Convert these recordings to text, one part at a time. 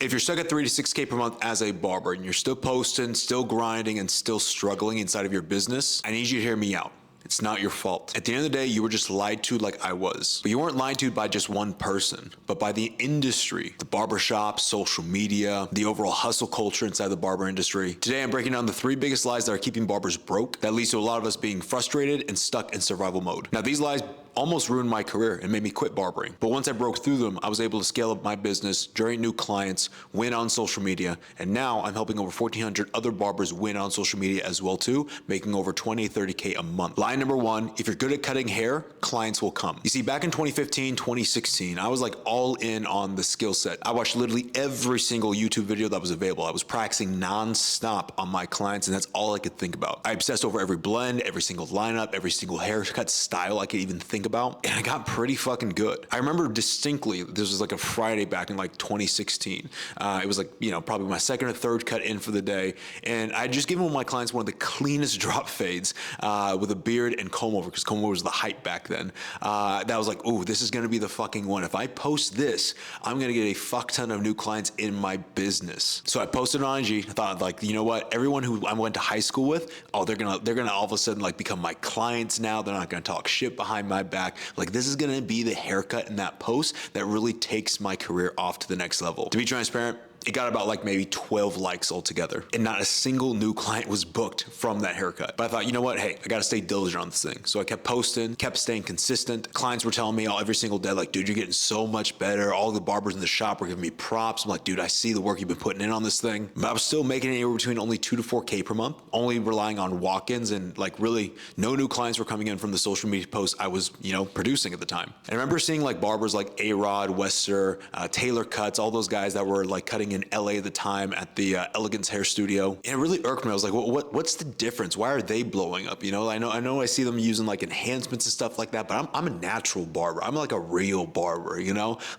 If you're stuck at 3 to 6K per month as a barber and you're still posting, still grinding, and still struggling inside of your business, I need you to hear me out. It's not your fault. At the end of the day, you were just lied to like I was. But you weren't lied to by just one person, but by the industry, the barbershop, social media, the overall hustle culture inside the barber industry. Today, I'm breaking down the 3 biggest lies that are keeping barbers broke that leads to a lot of us being frustrated and stuck in survival mode. Now, these lies almost ruined my career and made me quit barbering. But once I broke through them, I was able to scale up my business, generate new clients, win on social media, and now I'm helping over 1,400 other barbers win on social media as well too, making over 20, 30K a month. Lie number 1, if you're good at cutting hair, clients will come. You see, back in 2015, 2016, I was like all in on the skill set. I watched literally every single YouTube video that was available. I was practicing non-stop on my clients, and that's all I could think about. I obsessed over every blend, every single lineup, every single haircut style I could even think about, and I got pretty fucking good. I remember distinctly, this was like a Friday back in like 2016. It was like, probably my second or third cut in for the day, and I just given one of my clients one of the cleanest drop fades with a beard and comb over, because comb over was the hype back then. That was like, ooh, this is gonna be the fucking one. If I post this, I'm gonna get a fuck ton of new clients in my business. So I posted on IG. I thought, like, you know what? Everyone who I went to high school with, oh, they're gonna all of a sudden like become my clients now. They're not gonna talk shit behind my back. Like, this is gonna be the haircut in that post that really takes my career off to the next level. To be transparent, it got about like maybe 12 likes altogether, and not a single new client was booked from that haircut. But I thought, you know what? Hey, I gotta stay diligent on this thing. So I kept posting, kept staying consistent. Clients were telling me every single day, like, dude, you're getting so much better. All the barbers in the shop were giving me props. I'm like, dude, I see the work you've been putting in on this thing. But I was still making anywhere between only 2 to 4K per month, only relying on walk-ins, and like really no new clients were coming in from the social media posts I was, producing at the time. And I remember seeing like barbers like A-Rod, Wester, Taylor Cuts, all those guys that were like cutting in LA at the time at the Elegance Hair Studio. And it really irked me. I was like, what's the difference? Why are they blowing up? I know I see them using like enhancements and stuff like that, but I'm a natural barber. I'm like a real barber,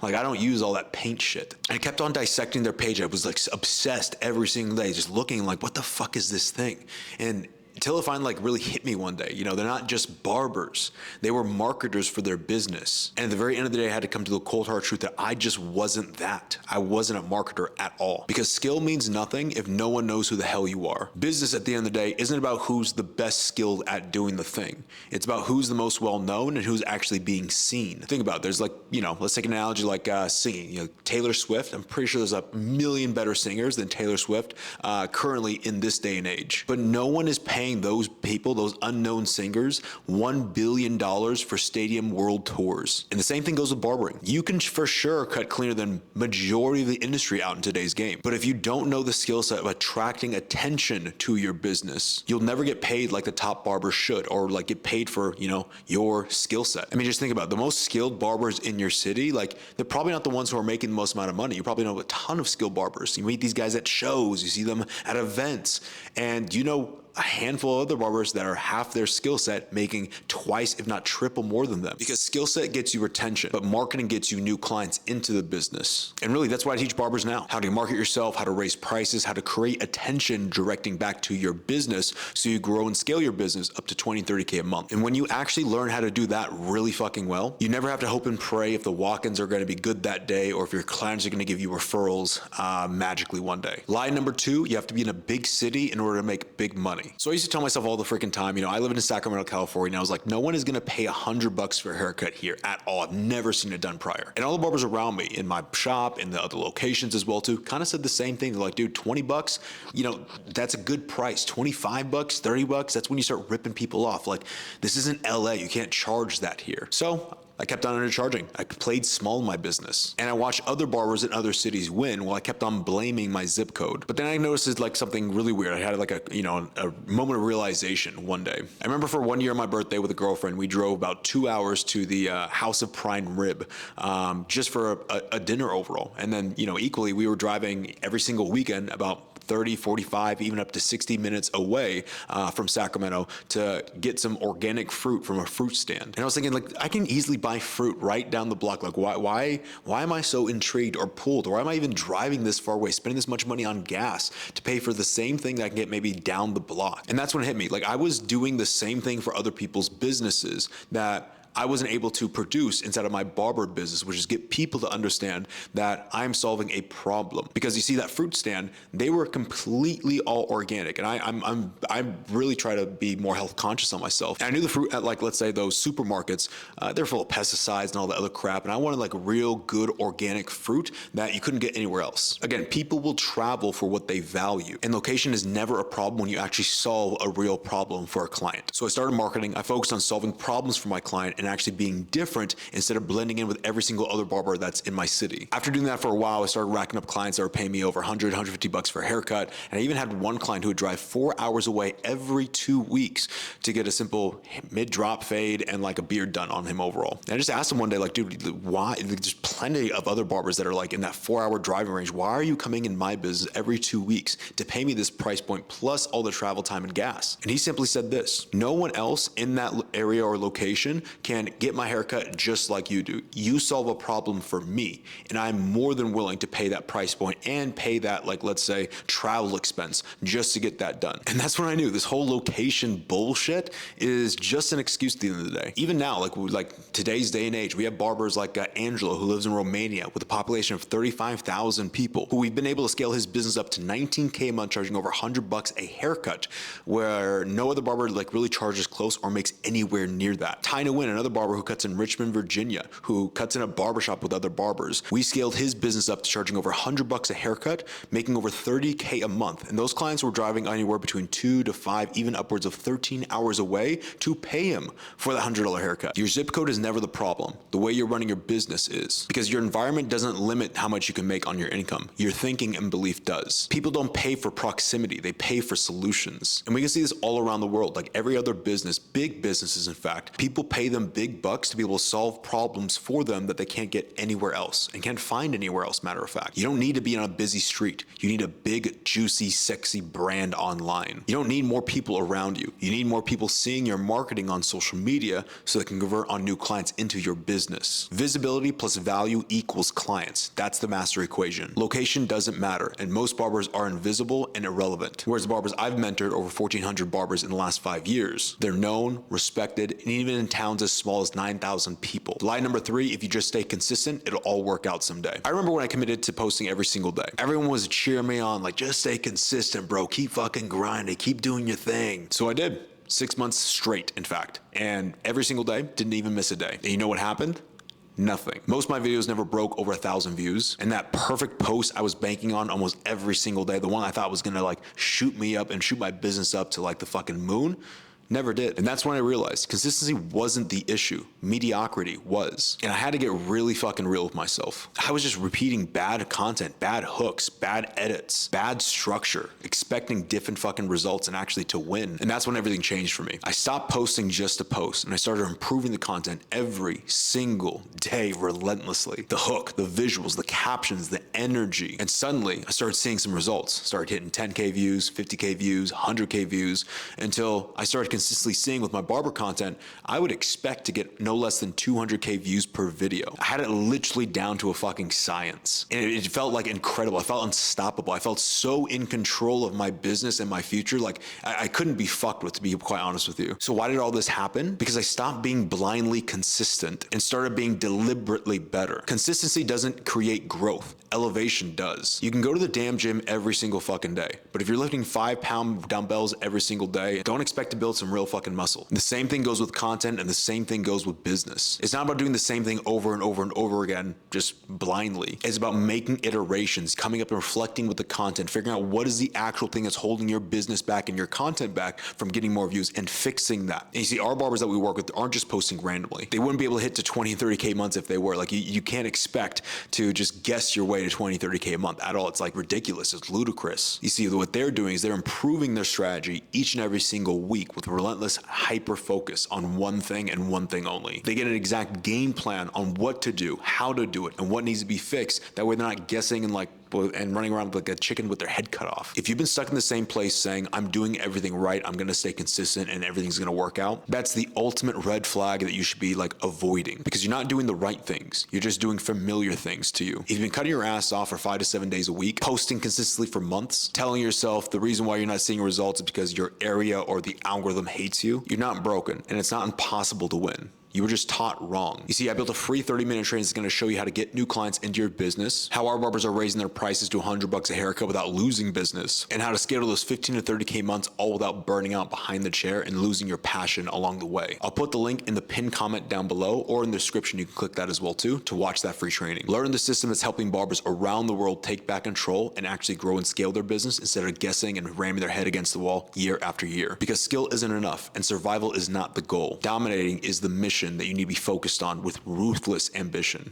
Like, I don't use all that paint shit. And I kept on dissecting their page. I was like obsessed every single day, just looking like, what the fuck is this thing? And until it finally like really hit me one day, they're not just barbers. They were marketers for their business. And at the very end of the day, I had to come to the cold hard truth that I just wasn't that. I wasn't a marketer at all. Because skill means nothing if no one knows who the hell you are. Business at the end of the day isn't about who's the best skilled at doing the thing. It's about who's the most well known and who's actually being seen. Think about it. There's like, let's take an analogy like singing. Taylor Swift, I'm pretty sure there's a million better singers than Taylor Swift currently in this day and age. But no one is paying those people, those unknown singers, $1 billion for stadium world tours. And the same thing goes with barbering. You can for sure cut cleaner than majority of the industry out in today's game. But if you don't know the skill set of attracting attention to your business, you'll never get paid like the top barbers should, or like get paid for, your skill set. I mean, just think about it. The most skilled barbers in your city, like, they're probably not the ones who are making the most amount of money. You probably know a ton of skilled barbers. You meet these guys at shows, you see them at events, and a handful of other barbers that are half their skill set making twice, if not triple more than them. Because skill set gets you retention, but marketing gets you new clients into the business. And really, that's why I teach barbers now. How to market yourself, how to raise prices, how to create attention directing back to your business so you grow and scale your business up to 20, 30K a month. And when you actually learn how to do that really fucking well, you never have to hope and pray if the walk-ins are going to be good that day or if your clients are going to give you referrals magically one day. Lie number 2, you have to be in a big city in order to make big money. So I used to tell myself all the freaking time, I live in Sacramento, California, and I was like, no one is gonna pay $100 for a haircut here at all. I've never seen it done prior. And all the barbers around me in my shop, in the other locations as well too, kind of said the same thing. They're like, dude, $20, that's a good price. $25, $30, that's when you start ripping people off. Like, this isn't LA, you can't charge that here. So I kept on undercharging. I played small in my business. And I watched other barbers in other cities win while I kept on blaming my zip code. But then I noticed it's like something really weird. I had like a moment of realization one day. I remember for 1 year on my birthday with a girlfriend, we drove about 2 hours to the House of Prime Rib just for a dinner overall. And then, equally, we were driving every single weekend about 30, 45, even up to 60 minutes away from Sacramento to get some organic fruit from a fruit stand. And I was thinking, like, I can easily buy fruit right down the block. Like, why am I so intrigued or pulled? Or why am I even driving this far away, spending this much money on gas to pay for the same thing that I can get maybe down the block? And that's when it hit me. Like, I was doing the same thing for other people's businesses that I wasn't able to produce inside of my barber business, which is get people to understand that I'm solving a problem. Because you see that fruit stand, they were completely all organic, and I really try to be more health conscious on myself. And I knew the fruit at, like, let's say those supermarkets, they're full of pesticides and all the other crap, and I wanted like real good organic fruit that you couldn't get anywhere else. Again, people will travel for what they value, and location is never a problem when you actually solve a real problem for a client. So I started marketing. I focused on solving problems for my client and actually being different instead of blending in with every single other barber that's in my city. After doing that for a while, I started racking up clients that were paying me over 100, 150 bucks for a haircut. And I even had one client who would drive 4 hours away every 2 weeks to get a simple mid-drop fade and like a beard done on him overall. And I just asked him one day, like, dude, why? There's plenty of other barbers that are like in that 4-hour driving range. Why are you coming in my business every 2 weeks to pay me this price point plus all the travel time and gas? And he simply said this: no one else in that area or location can get my haircut just like you do. You solve a problem for me, and I'm more than willing to pay that price point and pay that, like, let's say, travel expense just to get that done. And that's when I knew this whole location bullshit is just an excuse at the end of the day. Even now, like today's day and age, we have barbers like Angelo, who lives in Romania with a population of 35,000 people, who we've been able to scale his business up to 19K a month, charging over 100 bucks a haircut, where no other barber like really charges close or makes anywhere near that. Tyna Wynn, another barber who cuts in Richmond, Virginia, who cuts in a barbershop with other barbers, we scaled his business up to charging over 100 bucks a haircut, making over 30K a month. And those clients were driving anywhere between 2 to 5, even upwards of 13 hours away to pay him for the $100 haircut. Your zip code is never the problem. The way you're running your business is. Because your environment doesn't limit how much you can make on your income. Your thinking and belief does. People don't pay for proximity, they pay for solutions. And we can see this all around the world. Like every other business, big businesses in fact, people pay them big bucks to be able to solve problems for them that they can't get anywhere else and can't find anywhere else, matter of fact. You don't need to be on a busy street. You need a big, juicy, sexy brand online. You don't need more people around you. You need more people seeing your marketing on social media so they can convert on new clients into your business. Visibility plus value equals clients. That's the master equation. Location doesn't matter, and most barbers are invisible and irrelevant. Whereas the barbers I've mentored, over 1,400 barbers in the last 5 years, they're known, respected, and even in towns as small as 9,000 people. Lie number 3, if you just stay consistent, it'll all work out someday. I remember when I committed to posting every single day. Everyone was cheering me on, like, just stay consistent, bro. Keep fucking grinding. Keep doing your thing. So I did. 6 months straight, in fact. And every single day, didn't even miss a day. And you know what happened? Nothing. Most of my videos never broke over 1,000 views. And that perfect post I was banking on almost every single day, the one I thought was gonna like shoot me up and shoot my business up to like the fucking moon, never did. And that's when I realized consistency wasn't the issue. Mediocrity was. And I had to get really fucking real with myself. I was just repeating bad content, bad hooks, bad edits, bad structure, expecting different fucking results and actually to win. And that's when everything changed for me. I stopped posting just to post, and I started improving the content every single day relentlessly. The hook, the visuals, the captions, the energy. And suddenly I started seeing some results. Started hitting 10K views, 50K views, 100K views, until I started consistently seeing with my barber content, I would expect to get no less than 200K views per video. I had it literally down to a fucking science. And it felt like incredible. I felt unstoppable. I felt so in control of my business and my future. Like I couldn't be fucked with, to be quite honest with you. So why did all this happen? Because I stopped being blindly consistent and started being deliberately better. Consistency doesn't create growth. Elevation does. You can go to the damn gym every single fucking day, but if you're lifting 5-pound dumbbells every single day, don't expect to build some real fucking muscle. The same thing goes with content, and the same thing goes with business. It's not about doing the same thing over and over and over again, just blindly. It's about making iterations, coming up and reflecting with the content, figuring out what is the actual thing that's holding your business back and your content back from getting more views, and fixing that. And you see, our barbers that we work with aren't just posting randomly. They wouldn't be able to hit to 20 and 30K months if they were. Like you can't expect to just guess your way to 20, 30K a month at all. It's like ridiculous. It's ludicrous. You see, what they're doing is they're improving their strategy each and every single week with relentless hyper focus on one thing and one thing only. They get an exact game plan on what to do, how to do it, and what needs to be fixed. That way they're not guessing and running around like a chicken with their head cut off. If you've been stuck in the same place saying, I'm doing everything right, I'm gonna stay consistent and everything's gonna work out, that's the ultimate red flag that you should be like avoiding, because you're not doing the right things. You're just doing familiar things to you. If you've been cutting your ass off for 5 to 7 days a week, posting consistently for months, telling yourself the reason why you're not seeing results is because your area or the algorithm hates you, you're not broken, and it's not impossible to win. You were just taught wrong. You see, I built a free 30-minute training that's gonna show you how to get new clients into your business, how our barbers are raising their prices to $100 a haircut without losing business, and how to scale those 15 to 30K months all without burning out behind the chair and losing your passion along the way. I'll put the link in the pinned comment down below, or in the description, you can click that as well too, to watch that free training. Learn the system that's helping barbers around the world take back control and actually grow and scale their business instead of guessing and ramming their head against the wall year after year. Because skill isn't enough and survival is not the goal. Dominating is the mission that you need to be focused on with ruthless ambition.